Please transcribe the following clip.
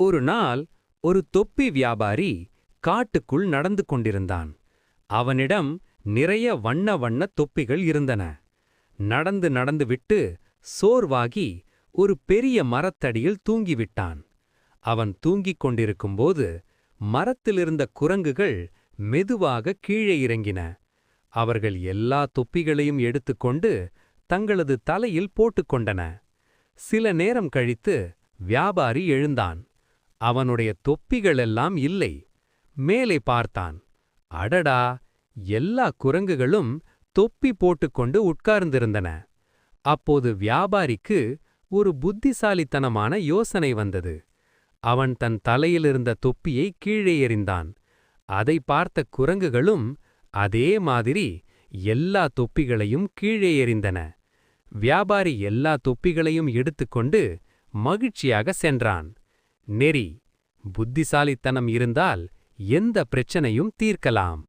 ஒரு நாள் ஒரு தொப்பி வியாபாரி காட்டுக்குள் நடந்து கொண்டிருந்தான். அவனிடம் நிறைய வண்ண வண்ண தொப்பிகள் இருந்தன. நடந்து நடந்து விட்டு சோர்வாகி ஒரு பெரிய மரத்தடியில் தூங்கிவிட்டான். அவன் தூங்கிக் கொண்டிருக்கும்போது மரத்திலிருந்த குரங்குகள் மெதுவாக கீழே இறங்கின. அவர்கள் எல்லா தொப்பிகளையும் எடுத்துக்கொண்டு தங்களது தலையில் போட்டுக்கொண்டன. சில நேரம் கழித்து வியாபாரி எழுந்தான். அவனுடைய தொப்பிகளெல்லாம் இல்லை. மேலே பார்த்தான். அடடா! எல்லா குரங்குகளும் தொப்பி போட்டுக்கொண்டு உட்கார்ந்திருந்தன. அப்போது வியாபாரிக்கு ஒரு புத்திசாலித்தனமான யோசனை வந்தது. அவன் தன் தலையிலிருந்த தொப்பியை கீழே எறிந்தான். அதை பார்த்த குரங்குகளும் அதே மாதிரி எல்லா தொப்பிகளையும் கீழே எறிந்தன. வியாபாரி எல்லா தொப்பிகளையும் எடுத்துக்கொண்டு மகிழ்ச்சியாக சென்றான். நெறி, புத்திசாலித்தனம் இருந்தால் எந்த பிரச்சனையும் தீர்க்கலாம்.